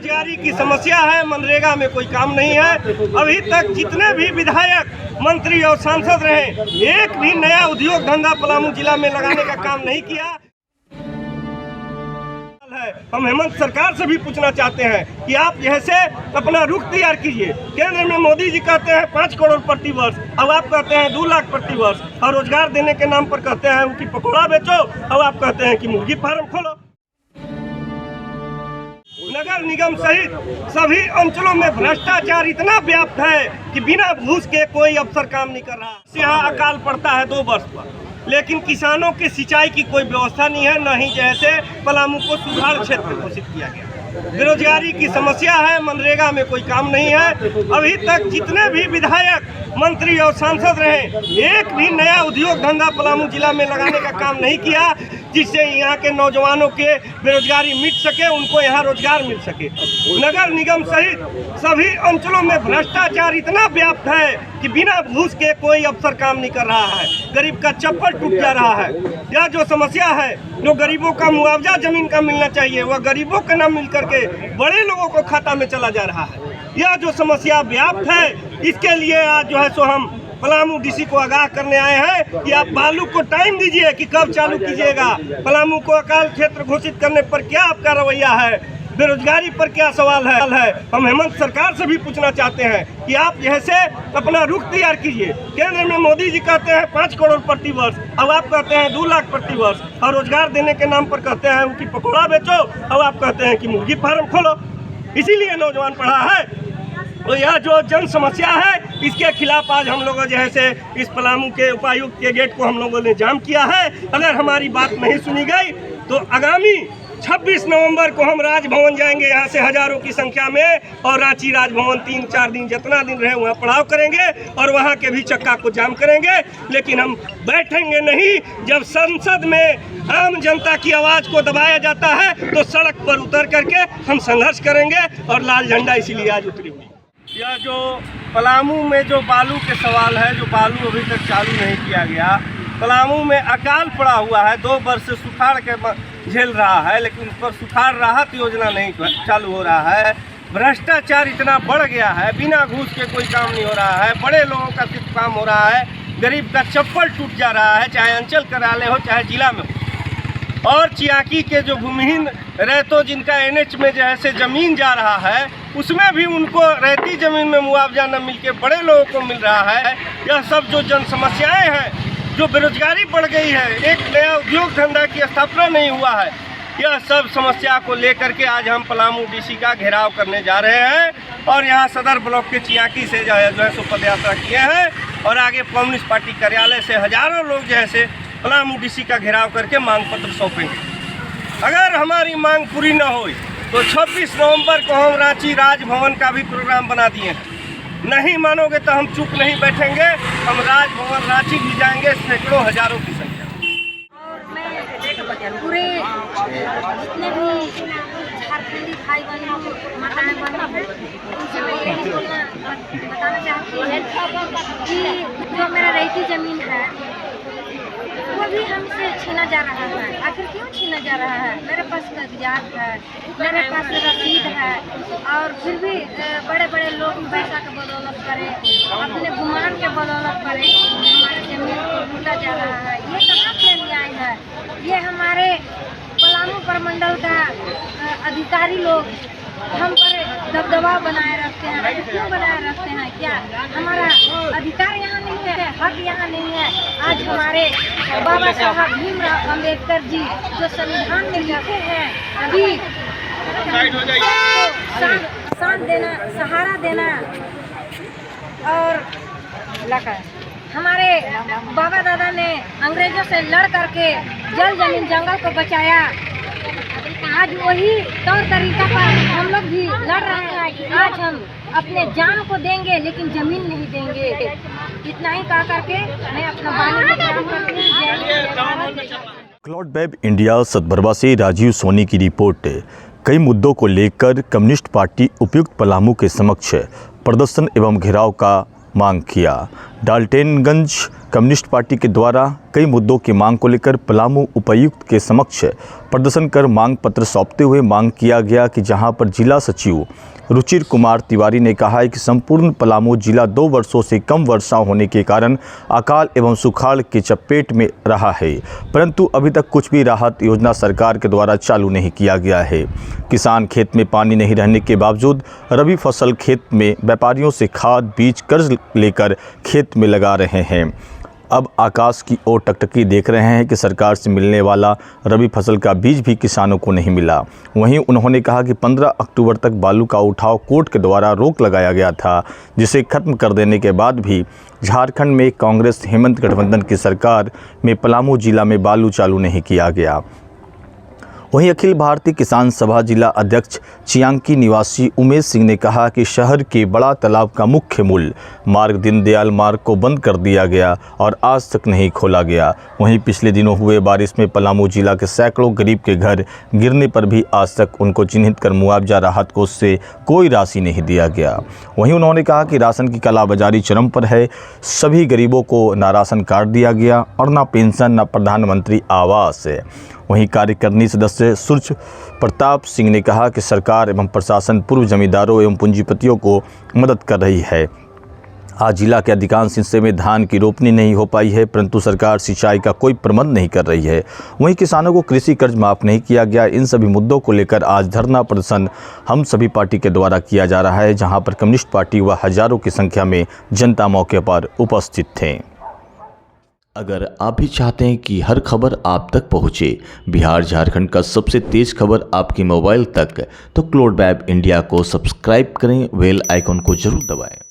बेरोजगारी की समस्या है, मनरेगा में कोई काम नहीं है। अभी तक जितने भी विधायक, मंत्री और सांसद रहे, एक भी नया उद्योग धंधा पलामू जिला में लगाने का काम नहीं किया। हम हेमंत सरकार से भी पूछना चाहते हैं कि आप जैसे अपना रुख तैयार कीजिए। केंद्र में मोदी जी कहते हैं 5 करोड़ प्रति वर्ष, अब आप कहते हैं 2 लाख प्रति वर्ष, और रोजगार देने के नाम पर कहते हैं उनकी पकौड़ा बेचो, अब आप कहते हैं कि मुर्गी फार्म खोलो। नगर निगम सहित सभी अंचलों में भ्रष्टाचार इतना व्याप्त है कि बिना घूस के कोई अफसर काम नहीं कर रहा। यहाँ अकाल पड़ता है 2 वर्ष पर, लेकिन किसानों के सिंचाई की कोई व्यवस्था नहीं है, न ही जैसे पलामू को सुधार क्षेत्र घोषित किया गया। बेरोजगारी की समस्या है, मनरेगा में कोई काम नहीं है। अभी तक जितने भी विधायक, मंत्री और सांसद रहे, एक भी नया उद्योग धंधा पलामू जिला में लगाने का काम नहीं किया, जिससे यहाँ के नौजवानों के बेरोजगारी मिट सके, उनको यहाँ रोजगार मिल सके। नगर निगम सहित सभी अंचलों में भ्रष्टाचार इतना व्याप्त है कि बिना घूस के कोई अफसर काम नहीं कर रहा है। गरीब का चप्पल टूट जा रहा है। यह जो समस्या है, जो गरीबों का मुआवजा जमीन का मिलना चाहिए, वह गरीबों के न मिल करके बड़े लोगों को खाता में चला जा रहा है। यह जो समस्या व्याप्त है, इसके लिए आज जो है सो हम पलामू डीसी को आगाह करने आए हैं कि आप बालू को टाइम दीजिए कि कब चालू कीजिएगा। पलामू को अकाल क्षेत्र घोषित करने पर क्या आपका रवैया है, बेरोजगारी पर क्या सवाल है। हम हेमंत सरकार से भी पूछना चाहते हैं कि आप जैसे अपना रुख तैयार कीजिए। केंद्र में मोदी जी कहते हैं 5 करोड़ प्रति वर्ष, अब आप कहते हैं 2 लाख प्रति वर्ष, और रोजगार देने के नाम पर कहते हैं उनकी पकौड़ा बेचो, अब आप कहते हैं कि मुर्गी फार्म खोलो। इसीलिए नौजवान पढ़ा है। तो यह जो जन समस्या है, इसके खिलाफ आज हम लोगों जैसे इस पलामू के उपायुक्त के गेट को हम लोगों ने जाम किया है। अगर हमारी बात नहीं सुनी गई तो आगामी 26 नवंबर को हम राजभवन जाएंगे, यहाँ से हजारों की संख्या में, और रांची राजभवन 3-4 दिन जितना दिन रहे वहाँ पड़ाव करेंगे और वहाँ के भी चक्का को जाम करेंगे। लेकिन हम बैठेंगे नहीं। जब संसद में आम जनता की आवाज़ को दबाया जाता है तो सड़क पर उतर करके हम संघर्ष करेंगे, और लाल झंडा इसीलिए आज उतरी हुई। यह जो पलामू में जो बालू के सवाल है, जो बालू अभी तक चालू नहीं किया गया, पलामू में अकाल पड़ा हुआ है, 2 वर्ष से सुखाड़ के झेल रहा है, लेकिन उस पर सुखाड़ राहत योजना नहीं चालू हो रहा है। भ्रष्टाचार इतना बढ़ गया है, बिना घूस के कोई काम नहीं हो रहा है। बड़े लोगों का सिर्फ काम हो रहा है, गरीब का चप्पल टूट जा रहा है, चाहे अंचल कार्यालय हो चाहे जिला में हो। और चियाकी के जो भूमिहीन रहतो जिनका NH में जैसे ज़मीन जा रहा है, उसमें भी उनको रहती ज़मीन में मुआवजा न मिल के बड़े लोगों को मिल रहा है। यह सब जो जन समस्याएँ हैं, जो बेरोजगारी बढ़ गई है, एक नया उद्योग धंधा की स्थापना नहीं हुआ है, यह सब समस्या को लेकर के आज हम पलामू डीसी का घेराव करने जा रहे हैं। और यहाँ सदर ब्लॉक के चियाकी से जो है सो पदयात्रा किए हैं, और आगे कम्युनिस्ट पार्टी कार्यालय से हजारों लोग जैसे पलामू डीसी का घेराव करके मांग पत्र सौंपेंगे। अगर हमारी मांग पूरी न हो तो 26 नवंबर को हम रांची राजभवन का भी प्रोग्राम बना दिए हैं। नहीं मानोगे तो हम चुप नहीं बैठेंगे, हम राजभवन रांची भी जाएंगे, सैकड़ों हजारों की संख्या। और मैं पूरे जितने भी झारखंडी भाई बहनों माताएं बहनों हैं, उनसे मैं यही बताना चाहती हूँ कि जो मेरा रहती ज़मीन है वो भी हमसे छीना जा रहा है। आखिर क्यों छीना जा रहा है? मेरे पास कागजात है, मेरे पास रसीद है, और फिर भी बड़े बड़े लोग पैसा के बदौलत करें, अपने गुमान के बदौलत करें, हमारे ज़मीन को लूटा जा रहा है। ये कहाँ के अन्याय है? ये हमारे पलामू प्रमंडल का अधिकारी लोग हम पर दबदबा बनाए रखते हैं। क्यों बनाए रखते हैं? क्या हमारा अधिकार यहाँ नहीं है, हक यहाँ नहीं है? आज हमारे बाबा साहब भीमराव अम्बेडकर जी जो संविधान में लिखे हैं कि साथ देना, सहारा देना, और लगा हमारे बाबा दादा ने अंग्रेजों से लड़ करके जल जमीन जंगल को बचाया। आज वही तौर तरीका पर हम लोग भी लड़ रहे हैं कि आज हम अपने जान को देंगे लेकिन जमीन नहीं देंगे। इतना ही कह करके मैं अपना वाणी विराम करती हूँ। क्लाउड वेब इंडिया सतबरवा से राजीव सोनी की रिपोर्ट। कई मुद्दों को लेकर कम्युनिस्ट पार्टी उपायुक्त पलामू के समक्ष प्रदर्शन एवं घेराव का मांग किया। डाल्टनगंज कम्युनिस्ट पार्टी के द्वारा कई मुद्दों की मांग को लेकर पलामू उपायुक्त के समक्ष प्रदर्शन कर मांग पत्र सौंपते हुए मांग किया गया कि जहां पर जिला सचिव रुचिर कुमार तिवारी ने कहा है कि संपूर्ण पलामू जिला 2 वर्षों से कम वर्षा होने के कारण अकाल एवं सुखाड़ के चपेट में रहा है, परंतु अभी तक कुछ भी राहत योजना सरकार के द्वारा चालू नहीं किया गया है। किसान खेत में पानी नहीं रहने के बावजूद रबी फसल खेत में व्यापारियों से खाद बीज कर्ज लेकर खेत में लगा रहे हैं। अब आकाश की ओर टकटकी देख रहे हैं कि सरकार से मिलने वाला रबी फसल का बीज भी किसानों को नहीं मिला। वहीं उन्होंने कहा कि 15 अक्टूबर तक बालू का उठाव कोर्ट के द्वारा रोक लगाया गया था, जिसे खत्म कर देने के बाद भी झारखंड में कांग्रेस हेमंत गठबंधन की सरकार में पलामू जिला में बालू चालू नहीं किया गया। वहीं अखिल भारतीय किसान सभा जिला अध्यक्ष चियांकी निवासी उमेश सिंह ने कहा कि शहर के बड़ा तालाब का मुख्य मूल मार्ग दीनदयाल मार्ग को बंद कर दिया गया और आज तक नहीं खोला गया। वहीं पिछले दिनों हुए बारिश में पलामू जिला के सैकड़ों गरीब के घर गिरने पर भी आज तक उनको चिन्हित कर मुआवजा राहत कोष से कोई राशि नहीं दिया गया। वहीं उन्होंने कहा कि राशन की कालाबाजारी चरम पर है, सभी गरीबों को ना राशन कार्ड दिया गया और ना पेंशन, ना प्रधानमंत्री आवास है। वहीं कार्यकारिणी सदस्य सूर्य प्रताप सिंह ने कहा कि सरकार एवं प्रशासन पूर्व जमींदारों एवं पूंजीपतियों को मदद कर रही है। आज जिला के अधिकांश हिस्से में धान की रोपनी नहीं हो पाई है, परंतु सरकार सिंचाई का कोई प्रबंध नहीं कर रही है। वहीं किसानों को कृषि कर्ज माफ़ नहीं किया गया। इन सभी मुद्दों को लेकर आज धरना प्रदर्शन हम सभी पार्टी के द्वारा किया जा रहा है, जहां पर कम्युनिस्ट पार्टी व हजारों की संख्या में जनता मौके पर उपस्थित थे। अगर आप भी चाहते हैं कि हर खबर आप तक पहुंचे, बिहार झारखंड का सबसे तेज खबर आपके मोबाइल तक, तो क्लोड वेब इंडिया को सब्सक्राइब करें, बेल आइकन को जरूर दबाएं।